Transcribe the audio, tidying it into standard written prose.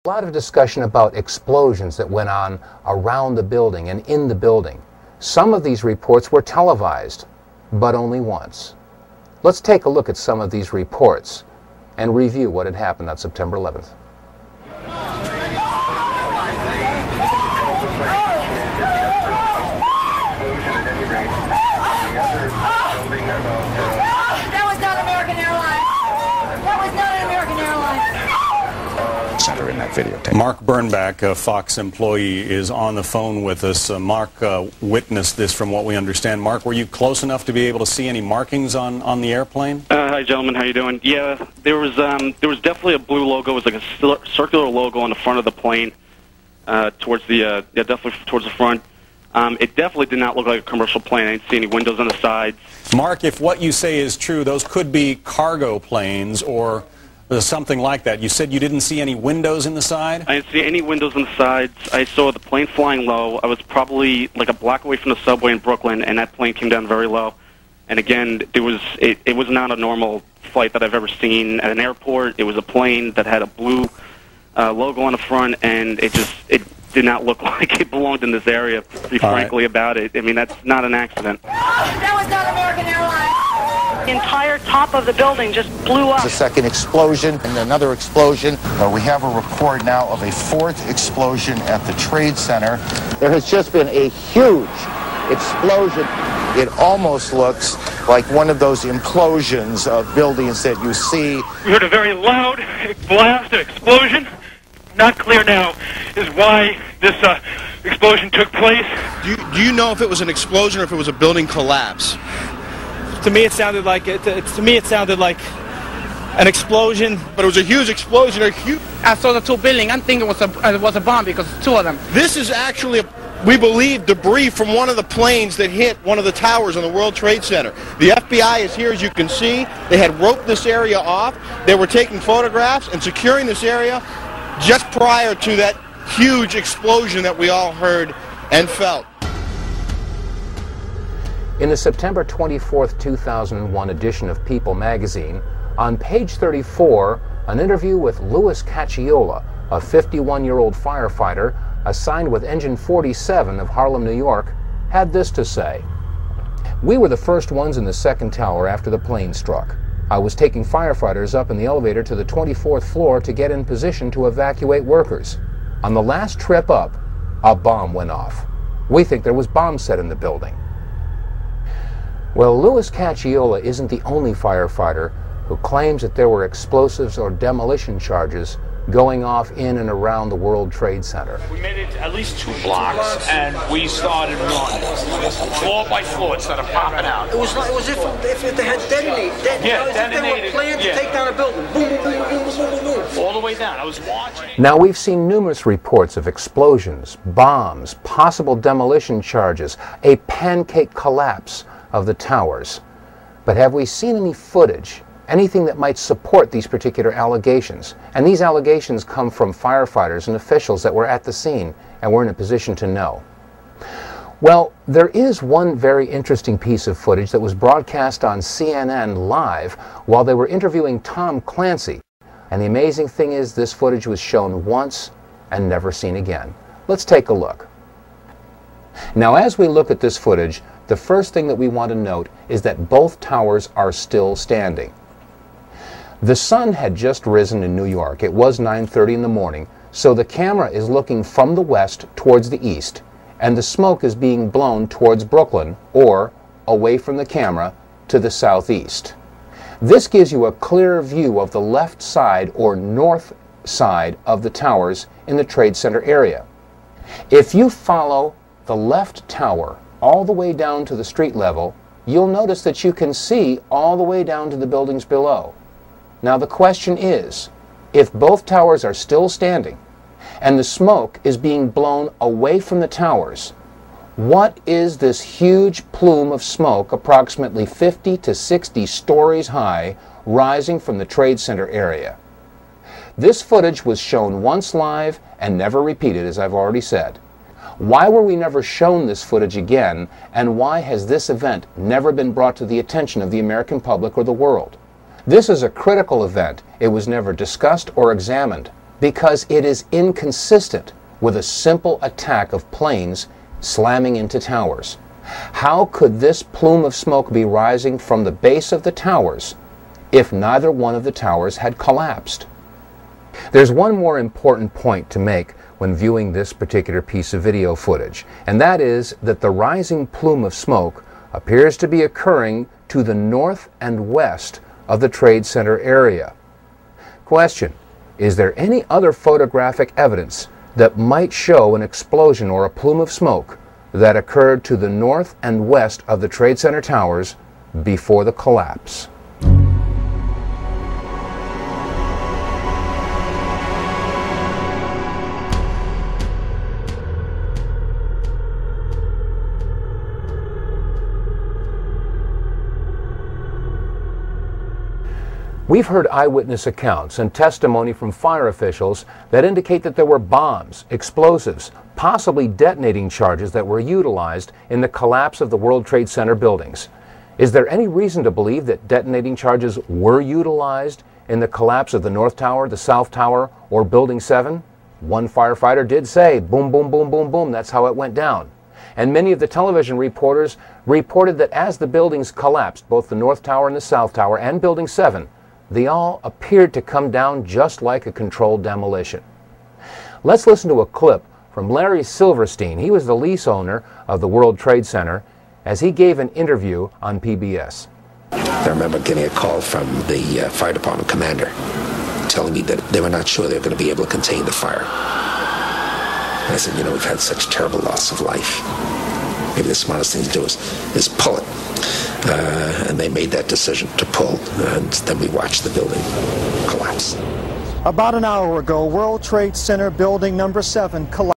A lot of discussion about explosions that went on around the building and in the building. Some of these reports were televised, but only once. Let's take a look at some of these reports and review what had happened on September 11th. Center in that videotape. Mark Bernbach, a Fox employee, is on the phone with us. Mark witnessed this from what we understand. Mark, were you close enough to be able to see any markings on the airplane? Hi, gentlemen. How you doing? Yeah, there was definitely a blue logo. It was like a circular logo on the front of the plane, towards the definitely towards the front. It definitely did not look like a commercial plane. I didn't see any windows on the sides. Mark, if what you say is true, those could be cargo planes or something like that. You said you didn't see any windows in the side? I didn't see any windows on the sides. I saw the plane flying low. I was probably like a block away from the subway in Brooklyn, and that plane came down very low. And again, it was not a normal flight that I've ever seen at an airport. It was a plane that had a blue logo on the front, and it did not look like it belonged in this area, to be frankly about it. I mean, that's not an accident. That was not American Airlines. The entire top of the building just blew up. The second explosion and another explosion. We have a report now of a fourth explosion at the Trade Center. There has just been a huge explosion. It almost looks like one of those implosions of buildings that you see. We heard a very loud blast, an explosion. Not clear now is why this explosion took place. Do you know if it was an explosion or if it was a building collapse? To me, it sounded like an explosion. But it was a huge explosion. I saw the two buildings. I'm thinking it was a bomb because it's two of them. This is actually, we believe, debris from one of the planes that hit one of the towers on the World Trade Center. The FBI is here, as you can see. They had roped this area off. They were taking photographs and securing this area just prior to that huge explosion that we all heard and felt. In the September 24th, 2001 edition of People magazine, on page 34, an interview with Louis Cacciola, a 51-year-old firefighter assigned with Engine 47 of Harlem, New York, had this to say. "We were the first ones in the second tower after the plane struck. I was taking firefighters up in the elevator to the 24th floor to get in position to evacuate workers. On the last trip up, a bomb went off. We think there was bombs set in the building." Well, Louis Cacciola isn't the only firefighter who claims that there were explosives or demolition charges going off in and around the World Trade Center. We made it at least 2 blocks, and we started running. Floor by floor, instead of popping out. It was if they had detonated. Detonated. They were planned to take down a building. Boom, boom, boom, boom, boom, boom, boom. All the way down. I was watching it. Now, we've seen numerous reports of explosions, bombs, possible demolition charges, a pancake collapse of the towers. But have we seen any footage, anything that might support these particular allegations? And these allegations come from firefighters and officials that were at the scene and were in a position to know. Well, there is one very interesting piece of footage that was broadcast on CNN live while they were interviewing Tom Clancy. And the amazing thing is, this footage was shown once and never seen again. Let's take a look. Now, as we look at this footage, the first thing that we want to note is that both towers are still standing. The sun had just risen in New York. It was 9:30 in the morning, so the camera is looking from the west towards the east, and the smoke is being blown towards Brooklyn, or away from the camera to the southeast. This gives you a clear view of the left side or north side of the towers in the Trade Center area. If you follow the left tower all the way down to the street level, you'll notice that you can see all the way down to the buildings below. Now the question is, if both towers are still standing and the smoke is being blown away from the towers, what is this huge plume of smoke approximately 50 to 60 stories high rising from the Trade Center area? This footage was shown once live and never repeated, as I've already said. Why were we never shown this footage again, and why has this event never been brought to the attention of the American public or the world? This is a critical event. It was never discussed or examined. because it is inconsistent with a simple attack of planes slamming into towers. How could this plume of smoke be rising from the base of the towers if neither one of the towers had collapsed? There's one more important point to make when viewing this particular piece of video footage, and that is that the rising plume of smoke appears to be occurring to the north and west of the Trade Center area. Question: is there any other photographic evidence that might show an explosion or a plume of smoke that occurred to the north and west of the Trade Center towers before the collapse? We've heard eyewitness accounts and testimony from fire officials that indicate that there were bombs, explosives, possibly detonating charges that were utilized in the collapse of the World Trade Center buildings. Is there any reason to believe that detonating charges were utilized in the collapse of the North Tower, the South Tower, or Building 7? One firefighter did say, boom, boom, boom, boom, boom, that's how it went down. And many of the television reporters reported that as the buildings collapsed, both the North Tower and the South Tower and Building 7, they all appeared to come down just like a controlled demolition. Let's listen to a clip from Larry Silverstein. He was the lease owner of the World Trade Center as he gave an interview on PBS. I remember getting a call from the fire department commander telling me that they were not sure they were going to be able to contain the fire. And I said, you know, we've had such terrible loss of life. Maybe the smartest thing to do is pull it. And they made that decision to pull, and then we watched the building collapse. About an hour ago, World Trade Center building number 7 collapsed.